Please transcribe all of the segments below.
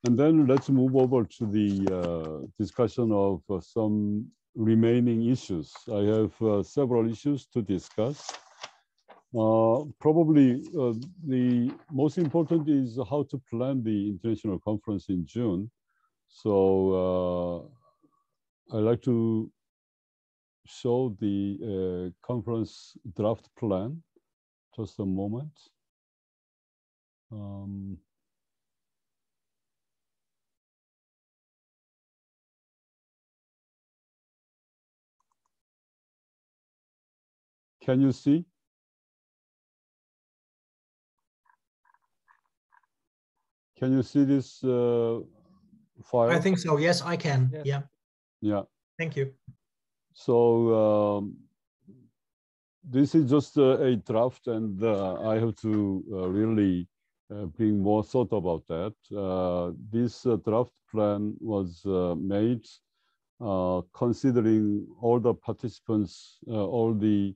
And then let's move over to the discussion of some remaining issues. I have several issues to discuss. Probably the most important is how to plan the international conference in June. So I'd like to show the conference draft plan. Just a moment. Can you see? Can you see this file? I think so. Yes, I can. Yeah. Yeah. Thank you. So this is just a draft, and I have to really bring more thought about that. This draft plan was made considering all the participants, all the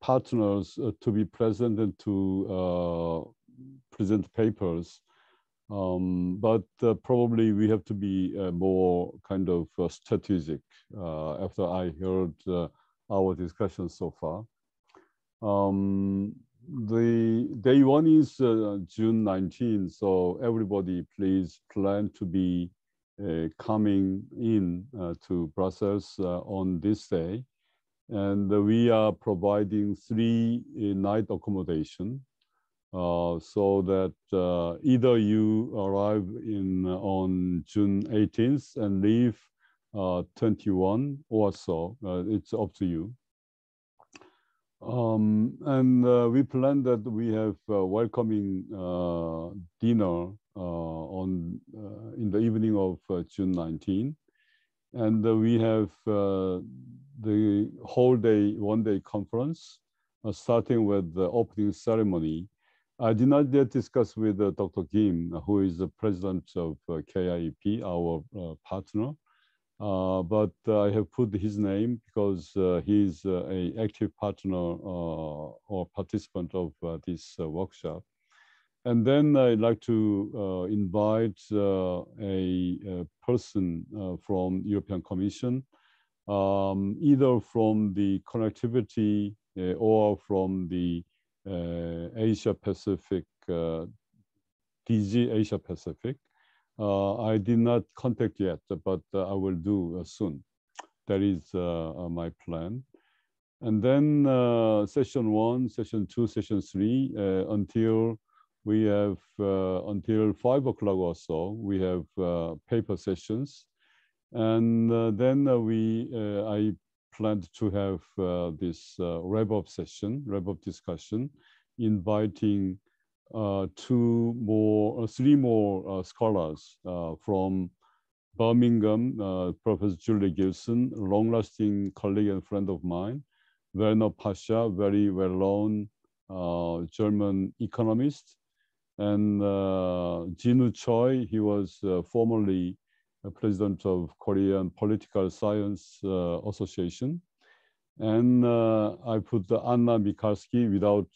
partners to be present and to present papers. But probably we have to be more kind of strategic after I heard our discussion so far. The day one is June 19, so everybody please plan to be coming in to Brussels on this day. And we are providing 3-night accommodation. So that either you arrive on June 18th and leave 21 or so, it's up to you. And we plan that we have a welcoming dinner in the evening of June 19. And we have the whole day, one-day conference, starting with the opening ceremony. I did not yet discuss with Dr. Kim, who is the president of KIEP, our partner, but I have put his name because he's an active partner or participant of this workshop. And then I'd like to invite a person from European Commission, either from the connectivity or from the Asia Pacific, DG Asia Pacific. I did not contact yet, but I will do soon. That is my plan. And then session 1, session 2, session 3, until we have until 5 o'clock or so, we have paper sessions. And then I planned to have this wrap-up session, wrap-up discussion, inviting 3 more scholars from Birmingham, Professor Julie Gilson, long-lasting colleague and friend of mine, Werner Pascha, very well-known German economist, and Jinwoo Choi, he was formerly president of Korean Political Science Association. And I put Anna Mikalski without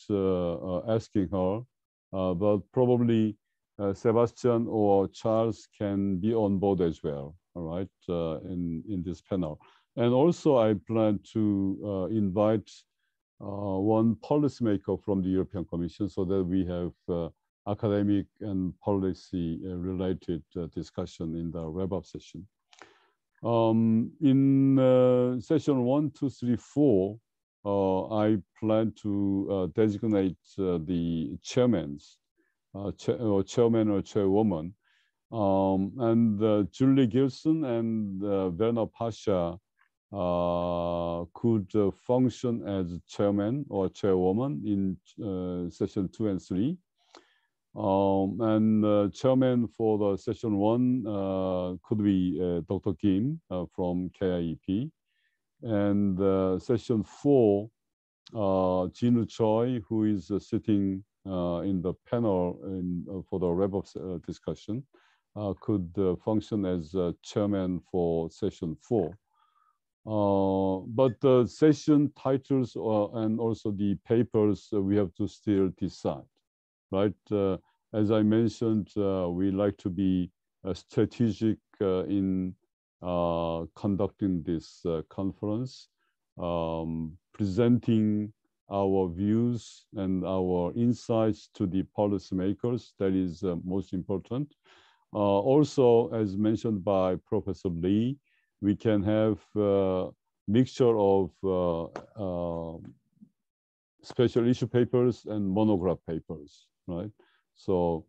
asking her, but probably Sebastian or Charles can be on board as well, all right, in this panel. And also I plan to invite one policymaker from the European Commission so that we have academic and policy related discussion in the wrap-up session. In session 1, 2, 3, 4, I plan to designate the chairman or chairwoman. And Julie Gilson and Werner Pascha could function as chairman or chairwoman in session 2 and 3. And chairman for the session 1 could be Dr. Kim from KIEP. And session 4, Jinwoo Choi, who is sitting in the panel for the wrap-up discussion, could function as chairman for session 4. But the session titles and also the papers we have to still decide, right? as I mentioned, we like to be strategic in conducting this conference, presenting our views and our insights to the policymakers. That is most important. Also, as mentioned by Professor Lee, we can have a mixture of special issue papers and monograph papers, right? So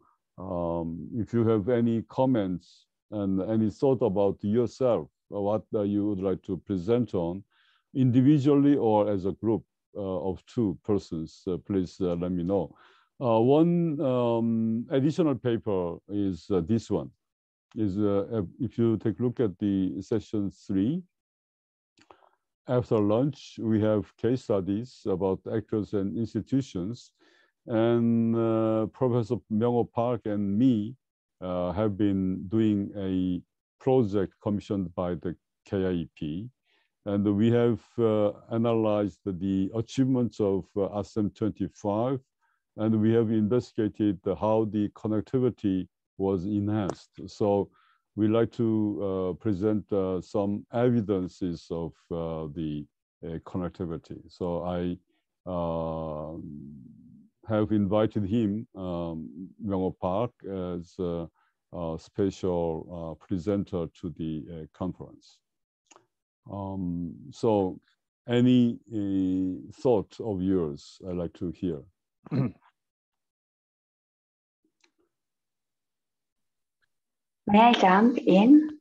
if you have any comments and any thought about yourself, what you would like to present on, individually or as a group of 2 persons, please let me know. One additional paper is this one. If you take a look at the session 3, after lunch, we have case studies about actors and institutions. And Professor Myung-ho Park and me have been doing a project commissioned by the KIEP. And we have analyzed the achievements of ASEM 25, and we have investigated how the connectivity was enhanced. So we like to present some evidences of the connectivity. So I have invited him, Myung-ho Park, as a special presenter to the conference. So any thought of yours I'd like to hear. May I jump in?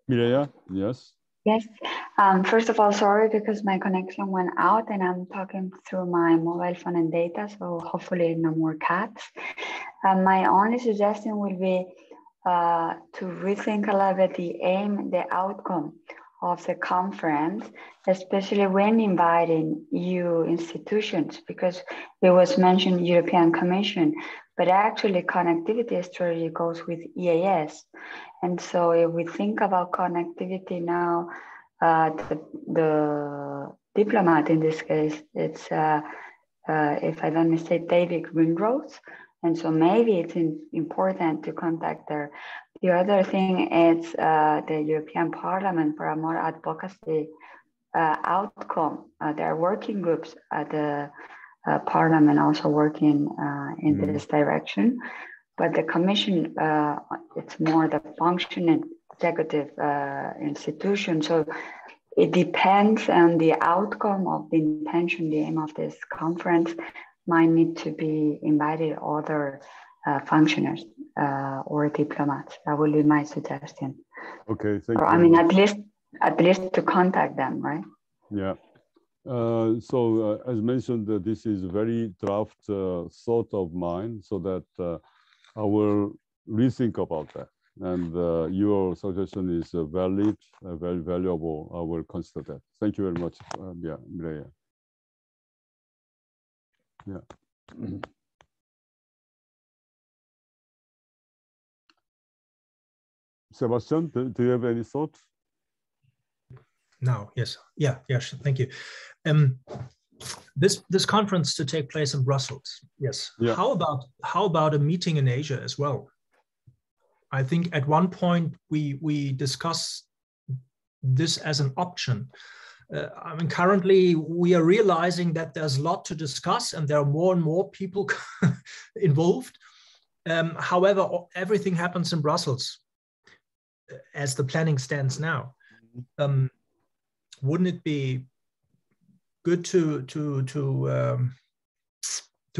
Mireya, yes. Yes. First of all, sorry because my connection went out and I'm talking through my mobile phone and data, so hopefully no more cuts. My only suggestion will be to rethink a little bit the aim, the outcome of the conference, especially when inviting EU institutions, because it was mentioned European Commission, but actually connectivity strategy goes with EAS. And so if we think about connectivity now, the diplomat in this case, it's, if I don't mistake, David Greenrose. And so maybe it's important to contact her. The other thing is the European Parliament for a more advocacy outcome. There are working groups at the Parliament also working in this direction. But the Commission, it's more the functioning executive institution. So it depends on the outcome of the intention, the aim of this conference might need to be invited other functionaries or diplomats. That would be my suggestion. Okay, thank you. I mean, at least to contact them, right? Yeah. So as mentioned, this is a very draft thought of mine, so that I will rethink about that. And your suggestion is valid, very valuable. I will consider that. Thank you very much, yeah, Mireya. Yeah. Sebastian, do you have any thoughts? No, yes. Yeah, yes, thank you. This conference to take place in Brussels, yes. Yeah. How about a meeting in Asia as well? I think at one point we discussed this as an option. I mean, currently we are realizing that there's a lot to discuss and there are more and more people involved. However, everything happens in Brussels as the planning stands now. Wouldn't it be good to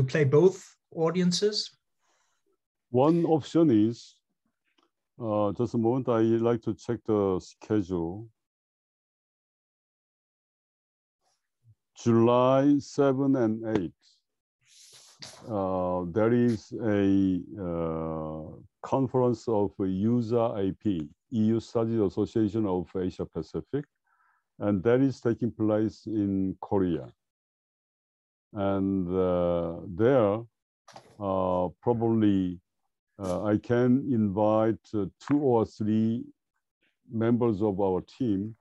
play both audiences? One option is, just a moment, I like to check the schedule. July 7 and 8, there is a conference of USA AP, EU Studies Association of Asia Pacific, and that is taking place in Korea. And there, probably I can invite 2 or 3 members of our team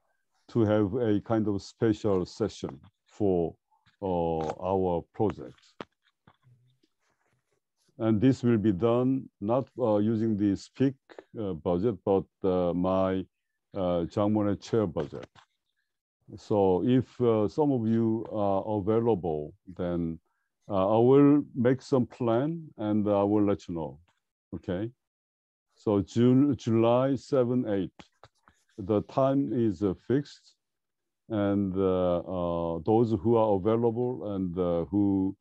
to have a kind of special session for our project. And this will be done not using the SPEAC budget, but my Monnet chair budget. So if some of you are available, then I will make some plan and I will let you know, okay? So July 7, 8, the time is fixed, and those who are available and who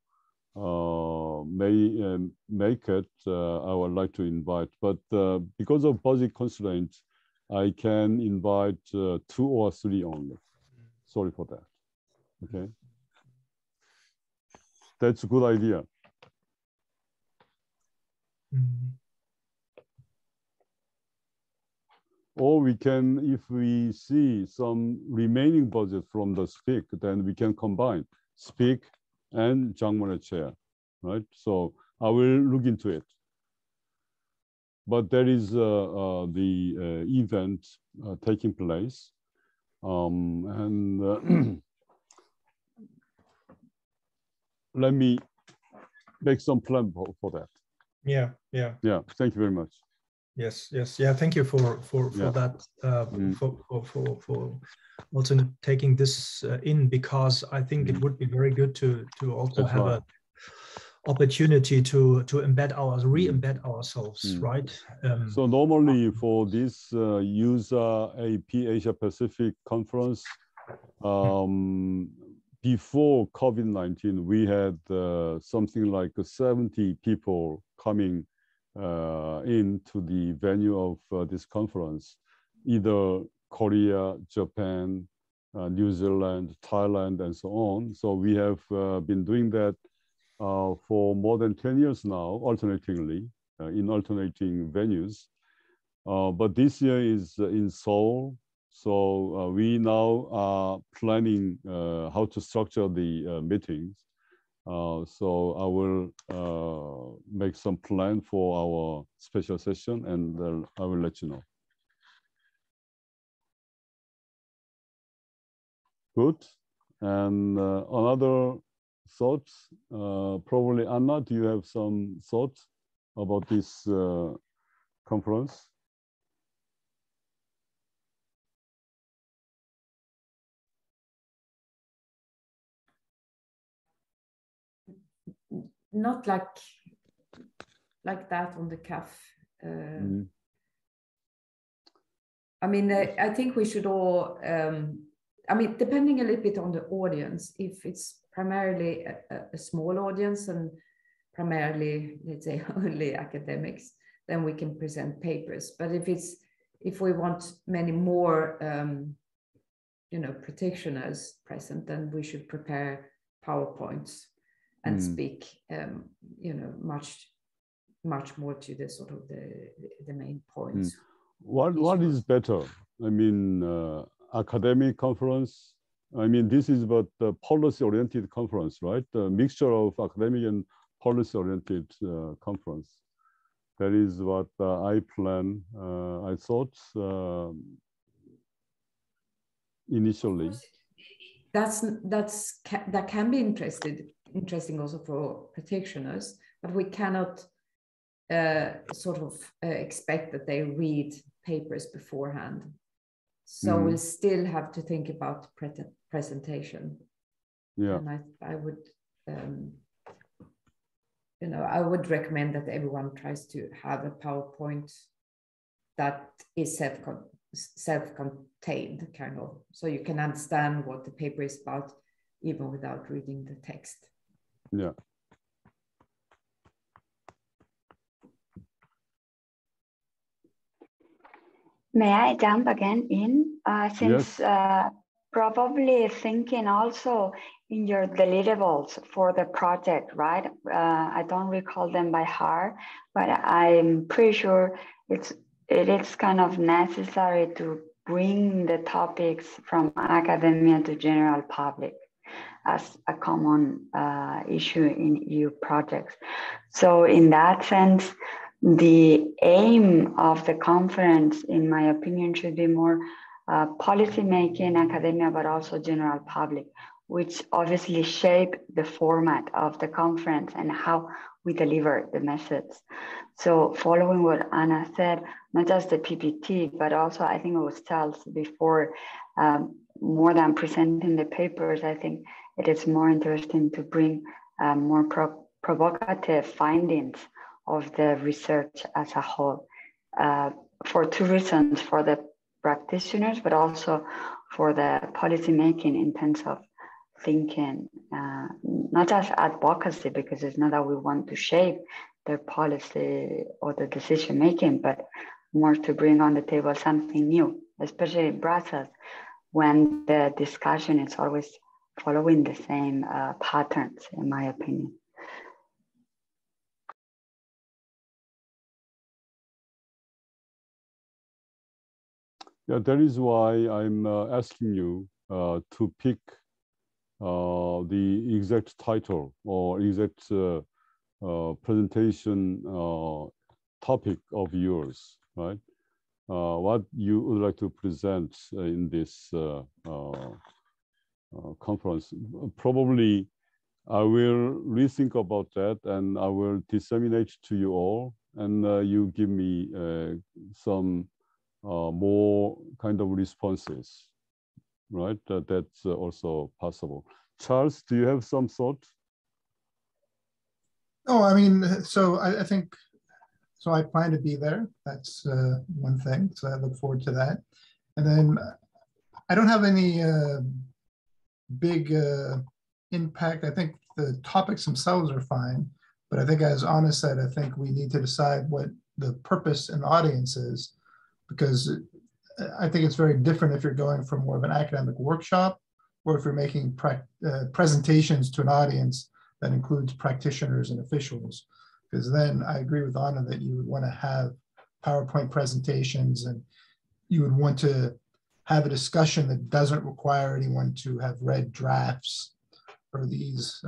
may make it, I would like to invite. But because of budget constraints, I can invite 2 or 3 only. Sorry for that, okay? That's a good idea. Mm-hmm. Or we can, if we see some remaining budget from the SPEAC, then we can combine SPEAC and Monnet chair, right? So I will look into it. But there is the event taking place. Let me make some plan for that. Yeah. Thank you very much. Yes. Yeah. Thank you for that. For also taking this in, because I think it would be very good to also have an opportunity to re-embed ourselves, right? So normally for this user AP Asia Pacific conference, before COVID-19, we had something like 70 people coming into the venue of this conference, either Korea, Japan, New Zealand, Thailand, and so on. So we have been doing that for more than 10 years now, alternatingly, in alternating venues. But this year is in Seoul. So we now are planning how to structure the meetings. So I will make some plan for our special session, and I will let you know. Good. And another thoughts? Probably Anna, do you have some thoughts about this conference? Not like that on the CAF. I mean, I think we should all, I mean, depending a little bit on the audience, if it's primarily a small audience and primarily, let's say, only academics, then we can present papers. But if we want many more, practitioners present, then we should prepare PowerPoints and speak, much more to the sort of the main points. What is better? I mean, academic conference. I mean, this is about the policy-oriented conference, right? A mixture of academic and policy-oriented conference. That is what I plan. I thought initially. That can be interesting also for practitioners, but we cannot expect that they read papers beforehand. So we'll still have to think about presentation. Yeah, and I would, I would recommend that everyone tries to have a PowerPoint that is self-contained, kind of, so you can understand what the paper is about even without reading the text. Yeah. May I jump again in? Since yes. Probably thinking also in your deliverables for the project, right? I don't recall them by heart, but I'm pretty sure it is kind of necessary to bring the topics from academia to general public as a common issue in EU projects. So in that sense, the aim of the conference, in my opinion, should be more policy making, academia, but also general public, which obviously shape the format of the conference and how we deliver the message. So following what Anna said, not just the PPT, but also I think it was Charles before, more than presenting the papers, I think it is more interesting to bring more provocative findings of the research as a whole, for two reasons: for the practitioners, but also for the policy making in terms of thinking, not just advocacy, because it's not that we want to shape their policy or the decision making, but more to bring on the table something new, especially in Brussels, when the discussion is always following the same patterns, in my opinion. Yeah, that is why I'm asking you to pick the exact title or exact presentation topic of yours, right? What you would like to present in this conference. Probably I will rethink about that and I will disseminate to you all, and you give me some more kind of responses, right? That's also possible. Charles, do you have some thought? Oh, I mean, so I think, so I plan to be there. That's one thing. So I look forward to that. And then I don't have any big impact. I think the topics themselves are fine. But I think, as Anna said, I think we need to decide what the purpose and audience is, because I think it's very different if you're going for more of an academic workshop or if you're making presentations to an audience that includes practitioners and officials. Because then I agree with Anna that you would want to have PowerPoint presentations and you would want to have a discussion that doesn't require anyone to have read drafts or these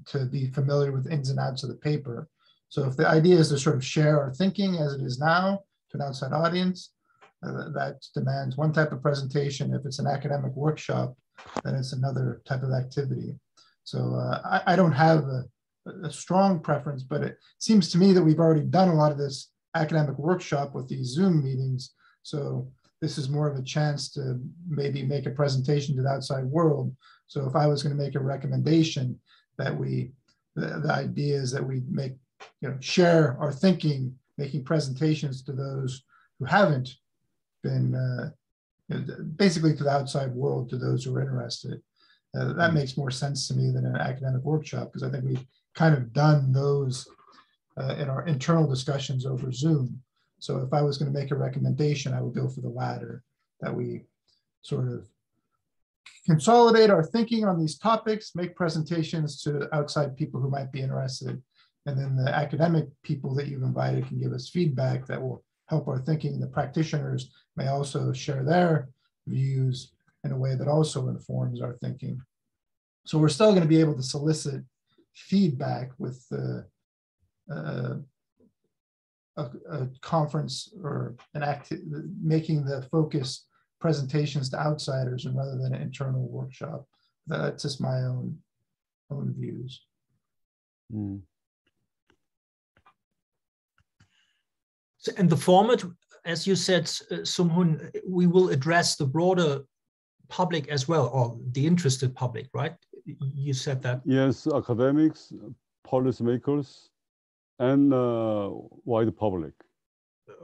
to be familiar with ins and outs of the paper. So if the idea is to sort of share our thinking as it is now to an outside audience, that demands one type of presentation. If it's an academic workshop, then it's another type of activity. So I don't have a strong preference, but it seems to me that we've already done a lot of this academic workshop with these Zoom meetings. So this is more of a chance to maybe make a presentation to the outside world. So if I was going to make a recommendation that the idea is that we make, share our thinking, making presentations to those who haven't been, basically to the outside world, to those who are interested. That makes more sense to me than an academic workshop, because I think we've kind of done those in our internal discussions over Zoom. So if I was going to make a recommendation, I would go for the latter, that we sort of consolidate our thinking on these topics, make presentations to outside people who might be interested, and then the academic people that you've invited can give us feedback that will help our thinking. The practitioners may also share their views in a way that also informs our thinking. So we're still going to be able to solicit feedback with a conference or making the focus presentations to outsiders and rather than an internal workshop. That's just my own views. Mm. So, and the format, as you said, Sung-Hoon, we will address the broader public as well, or the interested public, right? You said that. Yes, academics, policymakers, and wide public.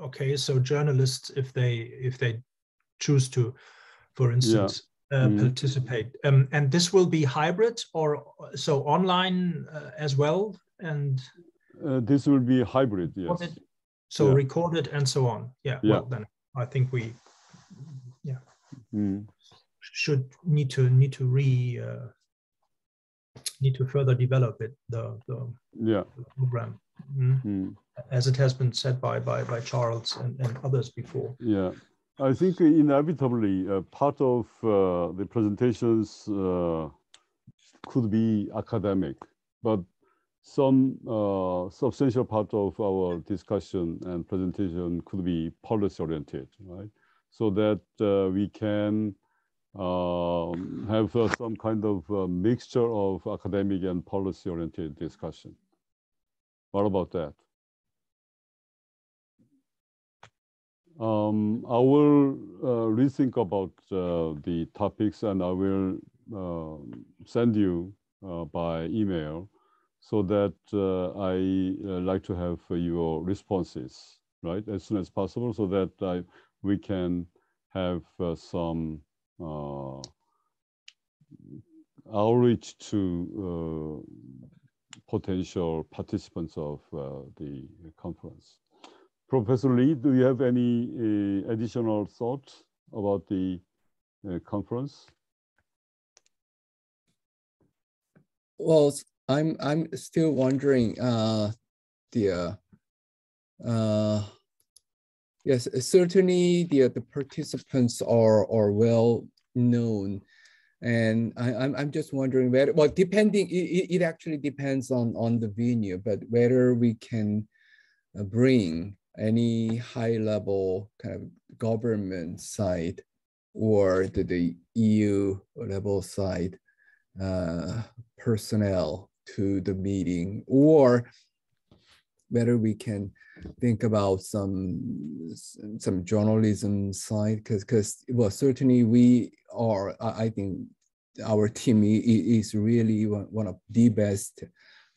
Okay, so journalists, if they choose to, for instance, participate, and this will be hybrid, or so online as well, and this will be hybrid, yes. So recorded and so on. Yeah. Well, then I think we, should need to further develop it, the program, as it has been said by Charles and others before. Yeah, I think inevitably part of the presentations could be academic, but some substantial part of our discussion and presentation could be policy oriented, right? So that we can have some kind of mixture of academic and policy oriented discussion. What about that? I will rethink about the topics, and I will send you by email, so that I like to have your responses, right, as soon as possible, so that we can have some outreach to potential participants of the conference. Professor Lee, do you have any additional thoughts about the conference? Well, I'm still wondering. Yes, certainly the participants are well known, and I'm just wondering whether, well, depending, it actually depends on the venue, but whether we can bring any high level kind of government side or the EU level side personnel to the meeting, or whether we can think about some journalism side, because well, certainly we are, I think our team is really one of the best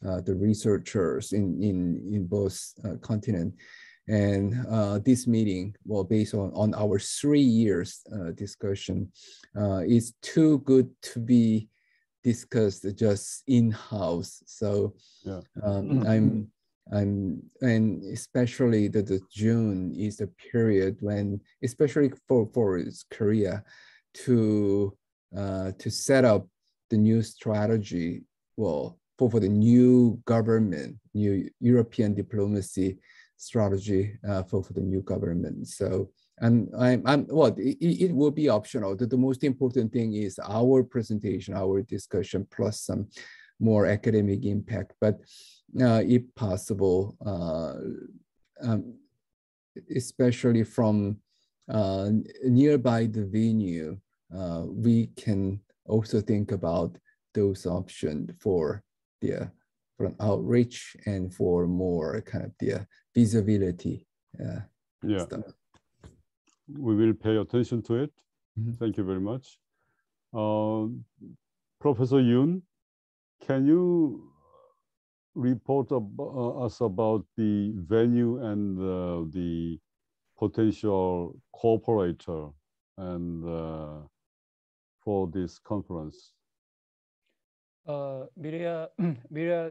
the researchers in both continents. And this meeting, well, based on our 3 years discussion, is too good to be discussed just in-house. So yeah. And especially the June is the period when, especially for Korea, to set up the new strategy, well, for the new government, new European diplomacy strategy for the new government. So, and well, it will be optional. The most important thing is our presentation, our discussion, plus some more academic impact. But if possible, especially from nearby the venue, we can also think about those options for an outreach and for more kind of the visibility. Yeah, stuff. We will pay attention to it. Mm-hmm. Thank you very much. Professor Yoon, can you report us about the venue and the potential cooperator and for this conference? Miria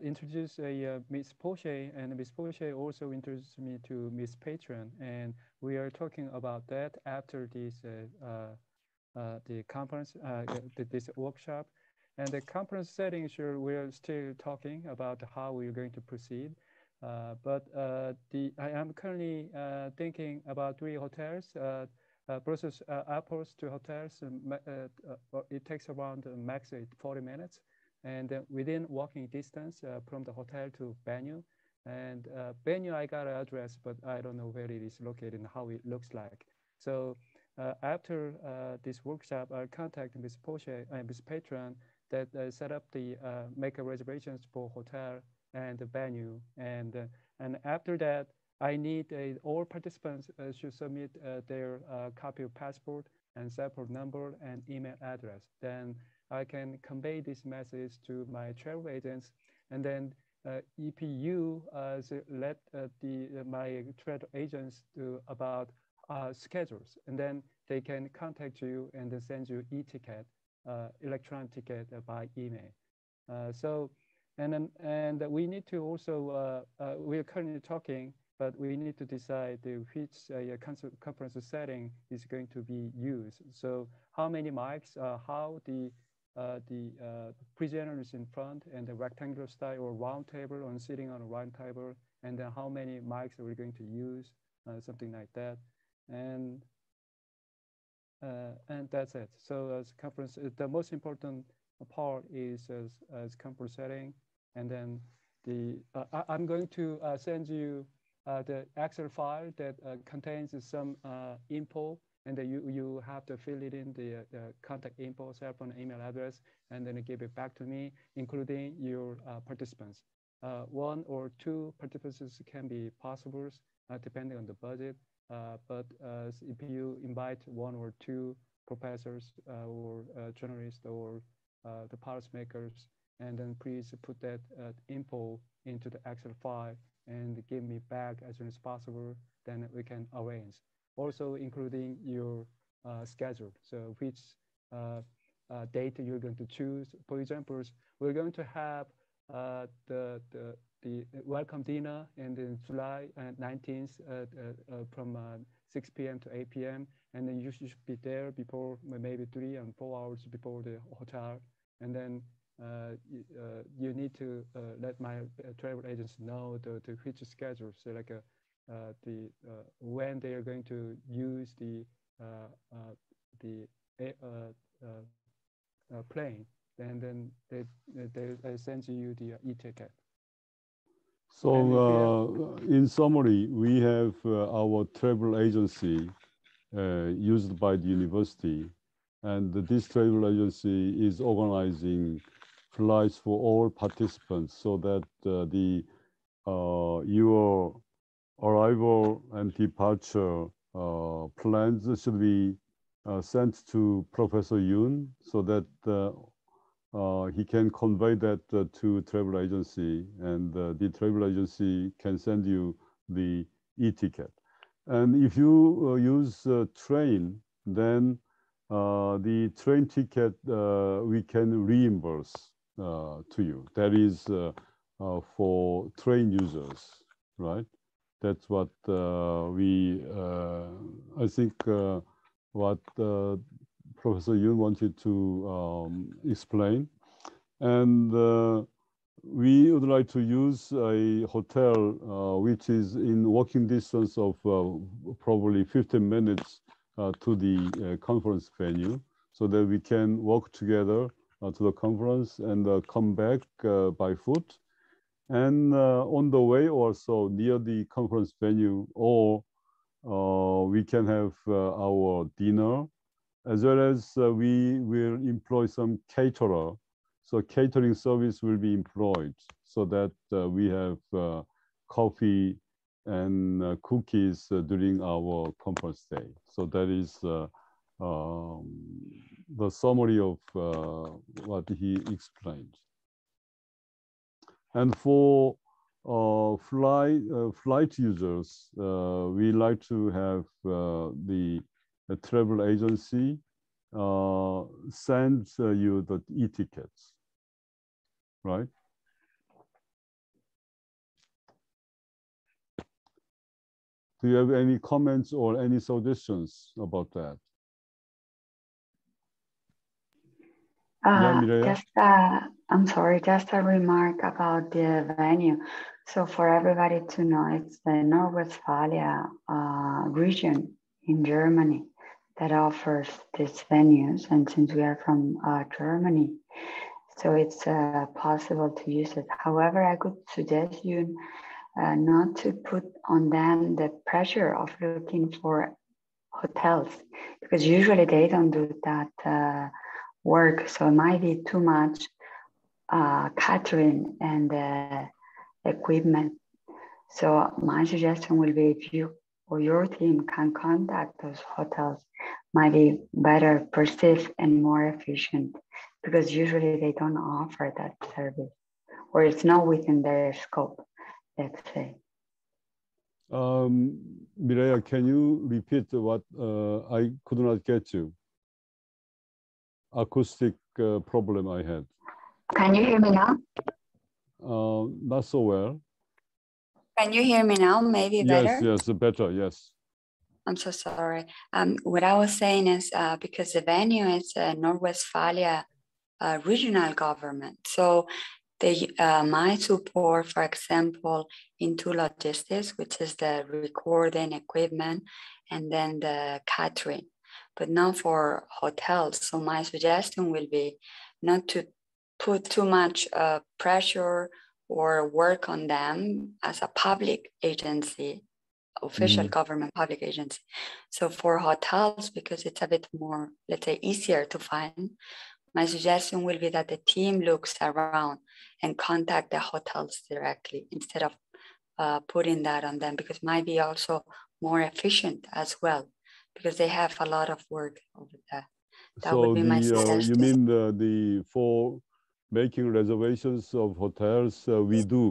introduced Ms. Poche, and Ms. Poche also introduced me to Ms. Patron, and we are talking about that after this the conference, this workshop. And the conference setting, sure, we're still talking about how we're going to proceed. But I am currently thinking about 3 hotels, Brussels airports to hotels. It takes around max 40 minutes. And within walking distance from the hotel to venue. And venue, I got an address, but I don't know where it is located and how it looks like. So after this workshop, I'll contact Ms. Poche and Ms. Patron that set up the make reservations for hotel and the venue. And after that, I need all participants should submit their copy of passport and passport number and email address. Then I can convey this message to my travel agents, and then EPU let my travel agents do about schedules, and then they can contact you and then send you e-ticket, electronic ticket by email. And we need to also we are currently talking, but we need to decide which conference setting is going to be used. So how many mics, how the presenters in front, and the rectangular style or round table, or sitting on a round table, and then how many mics are we going to use, something like that, and that's it. So as conference, the most important part is as conference setting, and then I'm going to send you the Excel file that contains some info. And then you have to fill it in the contact info, cell phone, email address, and then give it back to me, including your participants. 1 or 2 participants can be possible, depending on the budget. But if you invite 1 or 2 professors or journalists or the policymakers, and then please put that info into the Excel file and give me back as soon as possible, then we can arrange. Also including your schedule. So which date you're going to choose. For example, we're going to have the welcome dinner in July 19th from 6 p.m. to 8 p.m. And then you should be there before maybe 3 and 4 hours before the hotel. And then you need to let my travel agents know the which schedule. So like when they are going to use the plane, and then they send you the e-ticket. So in summary, we have our travel agency used by the university, and this travel agency is organizing flights for all participants so that your arrival and departure plans should be sent to Professor Yoon so that he can convey that to travel agency, and the travel agency can send you the e-ticket. And if you use train, then the train ticket we can reimburse to you. That is for train users, right? That's what I think what Professor Yoon wanted to explain. And we would like to use a hotel which is in walking distance of probably 15 minutes to the conference venue, so that we can walk together to the conference and come back by foot. And on the way also near the conference venue, or we can have our dinner, as well as we will employ some caterer. So catering service will be employed so that we have coffee and cookies during our conference day. So that is the summary of what he explained. And for flight users, we like to have the travel agency send you the e-tickets, right? Do you have any comments or any suggestions about that? I'm sorry, just a remark about the venue. So for everybody to know, it's the North Westphalia region in Germany that offers these venues. And since we are from Germany, so it's possible to use it. However, I could suggest you not to put on them the pressure of looking for hotels, because usually they don't do that work. So it might be too much catering and equipment. So my suggestion will be, if you or your team can contact those hotels, might be better perceived and more efficient, because usually they don't offer that service, or it's not within their scope, let's say. Mireya, can you repeat what I could not get you? Acoustic problem I had. Can you hear me now? Not so well. Can you hear me now? Maybe better? Yes, better, yes. I'm so sorry. What I was saying is because the venue is North Westphalia regional government. So they might support, for example, into logistics, which is the recording equipment, and then the catering, but not for hotels. So my suggestion will be not to put too much pressure or work on them as a public agency, official government public agency. So for hotels, because it's a bit more, let's say, easier to find, my suggestion will be that the team looks around and contact the hotels directly instead of putting that on them, because it might be also more efficient as well, because they have a lot of work over there. That so would be my suggestion. you mean for making reservations of hotels, we do,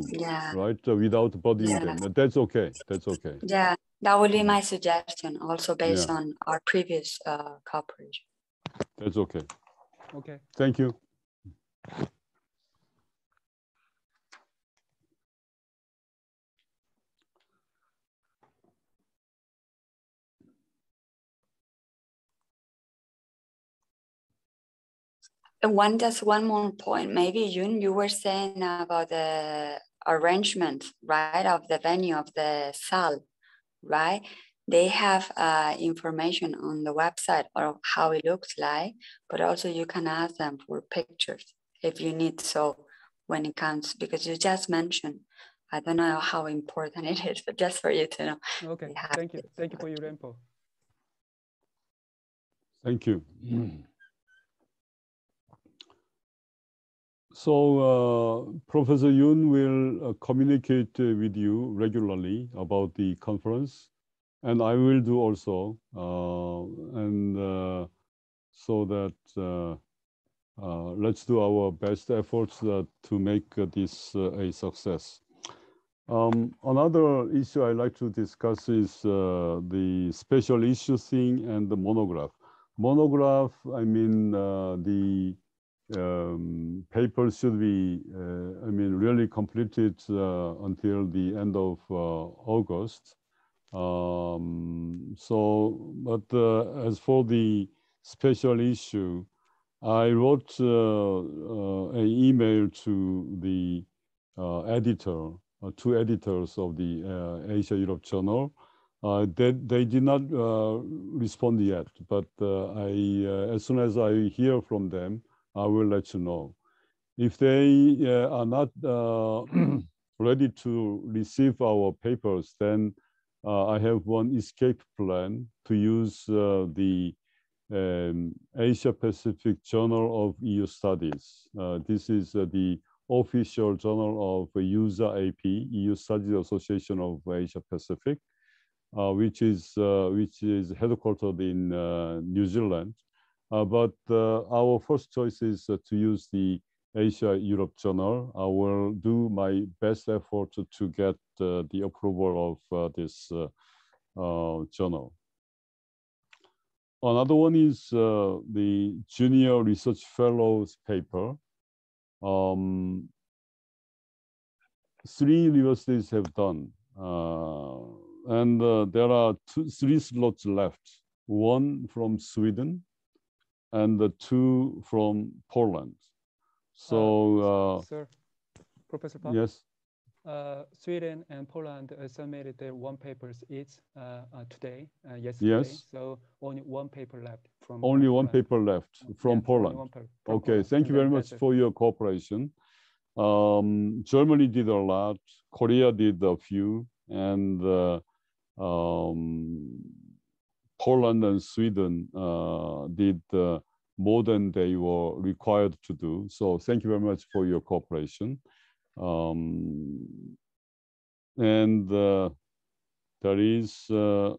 right? Without burdening them. That's okay. That's okay. Yeah, that would be my suggestion, also based on our previous cooperation. That's okay. Okay. Thank you. Just one more point. Maybe you were saying about the arrangement, right, of the venue of the SAL, right? They have information on the website of how it looks like, but also you can ask them for pictures if you need. So when it comes, because you just mentioned, I don't know how important it is, but just for you to know. Okay, thank you. Thank you for your info. Thank you. So Professor Yoon will communicate with you regularly about the conference, and I will do also, so that let's do our best efforts to make this a success. Another issue I'd like to discuss is the special issue thing and the monograph. Monograph, I mean, the paper should be, really completed until the end of August. But as for the special issue, I wrote an email to the editor, two editors of the Asia-Europe Journal. They did not respond yet, but as soon as I hear from them, I will let you know. If they are not ready to receive our papers, then I have one escape plan to use the Asia Pacific Journal of EU Studies. This is the official journal of USA AP, EU Studies Association of Asia Pacific, which is headquartered in New Zealand. But our first choice is to use the Asia-Europe Journal. I will do my best effort to get the approval of this journal. Another one is the Junior Research Fellows paper. 3 universities have done, and there are 3 slots left. 1 from Sweden, and 2 from Poland. So, sir, Professor Park? Yes. Sweden and Poland submitted their 1 papers each today, yesterday. Yes. So only 1 paper left from only Poland. 1 paper left from Poland. From okay, Poland. thank you very much for your cooperation. Germany did a lot, Korea did a few, and Poland and Sweden did more than they were required to do. So thank you very much for your cooperation. And there is the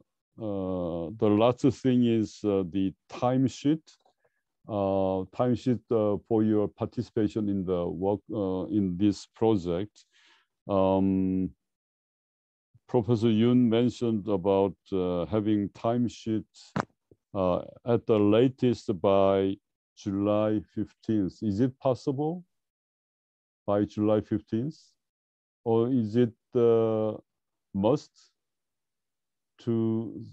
last thing is the timesheet. Timesheet for your participation in the work in this project. Professor Yoon mentioned about having timesheets at the latest by July 15th. Is it possible by July 15th? Or is it must to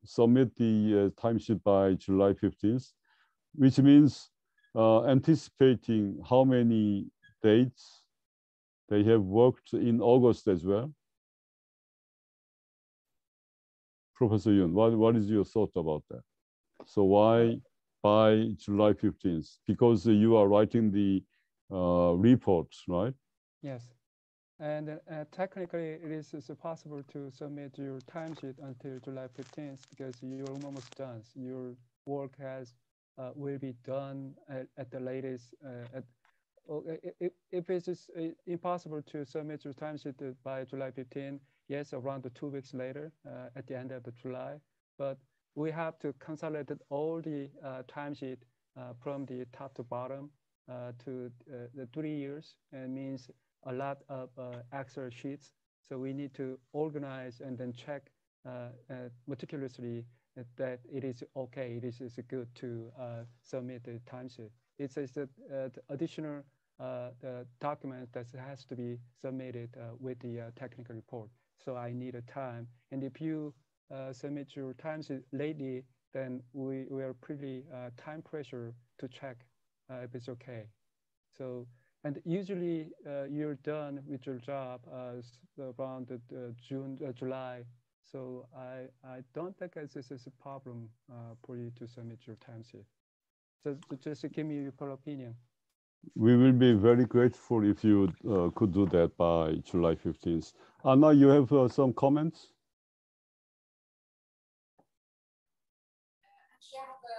submit the timesheet by July 15th? Which means anticipating how many dates they have worked in August as well. Professor Yoon, what is your thought about that? So why by July 15th? Because you are writing the reports, right? Yes. And technically, it is possible to submit your timesheet until July 15th because you're almost done. Your work has will be done at the latest. If it is impossible to submit your timesheet by July 15, yes, around 2 weeks later, at the end of July. But we have to consolidate all the timesheet from the top to bottom to the 3 years, and means a lot of Excel sheets. So we need to organize and then check meticulously that it is okay, it is good to submit the timesheet. It's an additional document that has to be submitted with the technical report. So I need a time. And if you submit your timesheet lately, then we are pretty time pressure to check if it's okay. So, and usually you're done with your job around June, July. So I don't think this is a problem for you to submit your timesheet. So just give me your opinion. We will be very grateful if you could do that by July 15th. Anna, you have some comments?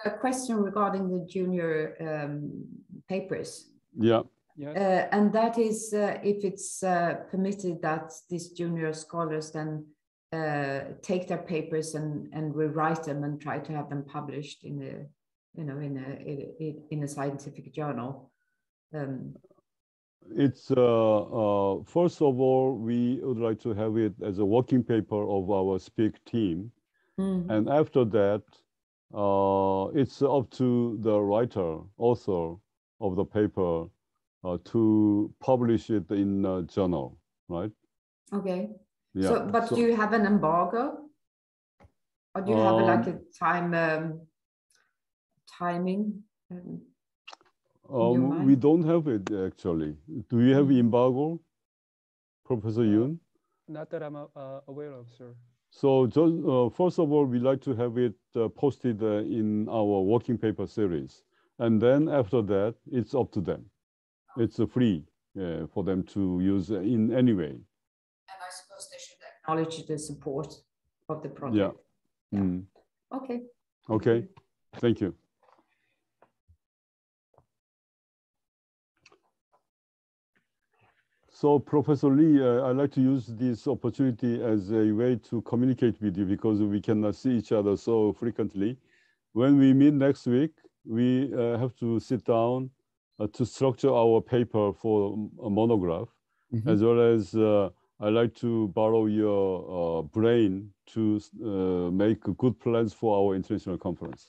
A question regarding the junior papers. Yeah. Yes. And that is if it's permitted that these junior scholars then take their papers and rewrite them and try to have them published in a, in a scientific journal. It's first of all, we would like to have it as a working paper of our SPEAC team, and after that, it's up to the writer, author of the paper, to publish it in a journal, right? Okay. Yeah. So, but do you have an embargo, or do you have like a timing? We don't have it actually. Do you have embargo, Professor Yoon? Not that I'm aware of, sir. So just, first of all, we like to have it posted in our working paper series. And then after that, it's up to them. It's free for them to use in any way. And I suppose they should acknowledge the support of the project. Yeah. Mm. Okay. Okay. Thank you. So, Professor Lee, I'd like to use this opportunity as a way to communicate with you because we cannot see each other so frequently. When we meet next week, we have to sit down to structure our paper for a monograph, as well as I'd like to borrow your brain to make good plans for our international conference.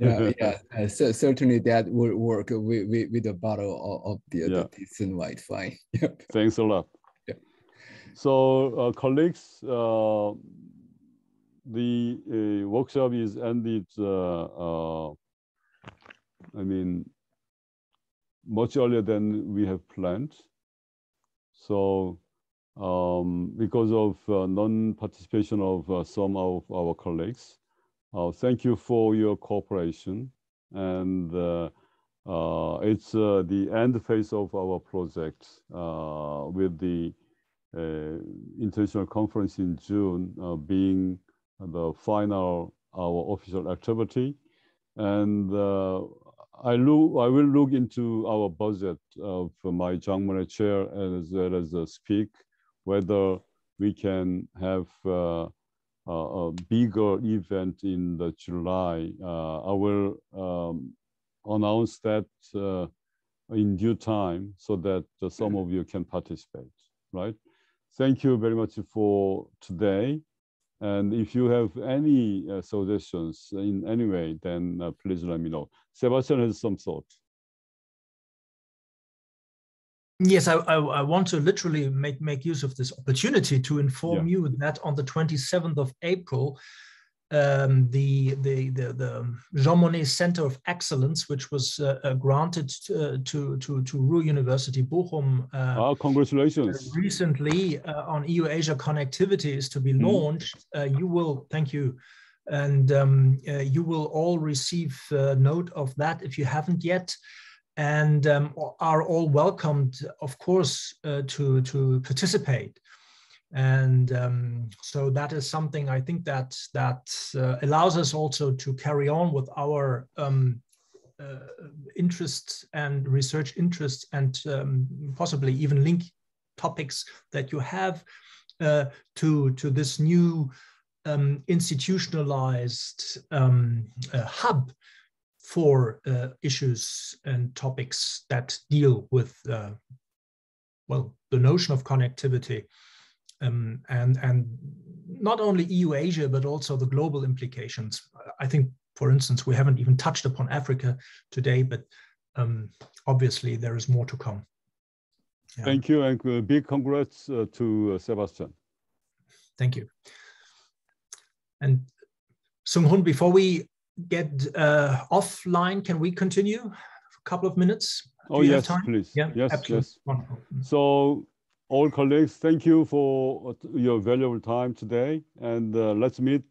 So certainly that would work with a bottle of the decent white wine. Yep. Thanks a lot. Yeah. So colleagues, the workshop is ended, I mean, much earlier than we have planned. So because of non-participation of some of our colleagues, thank you for your cooperation. And it's the end phase of our project with the international conference in June being the final, our official activity. And I will look into our budget of my Monnet chair as well as the SPEAC, whether we can have a bigger event in the July. I will announce that in due time so that some of you can participate, right? Thank you very much for today. And if you have any suggestions in any way, then please let me know. Sebastian has some thoughts. Yes, I want to literally make use of this opportunity to inform you that on the 27th of April, the Jean Monnet Center of Excellence, which was granted to Ruhr University Bochum congratulations. Recently on EU-Asia connectivity is to be launched. You will, thank you, and you will all receive note of that if you haven't yet, and are all welcomed, of course, to participate. And so that is something I think that allows us also to carry on with our interests and research interests, and possibly even link topics that you have to this new institutionalized hub for issues and topics that deal with well, the notion of connectivity, and not only EU-Asia, but also the global implications. I think, for instance, we haven't even touched upon Africa today, but obviously there is more to come. Yeah. Thank you, and big congrats to Sebastian. Thank you. And Sung-Hoon, before we get offline, can we continue for a couple of minutes? Oh, yes, please. Yeah, yes, absolutely. yes. Wonderful. So, all colleagues, thank you for your valuable time today. And let's meet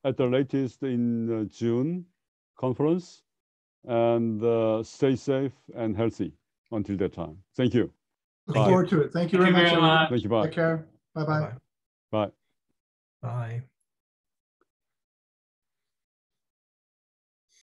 at the latest in June conference. And stay safe and healthy until that time. Thank you. Look forward to it. Thank you very much. Thank you. Bye. Take care. Bye-bye. Bye. Bye.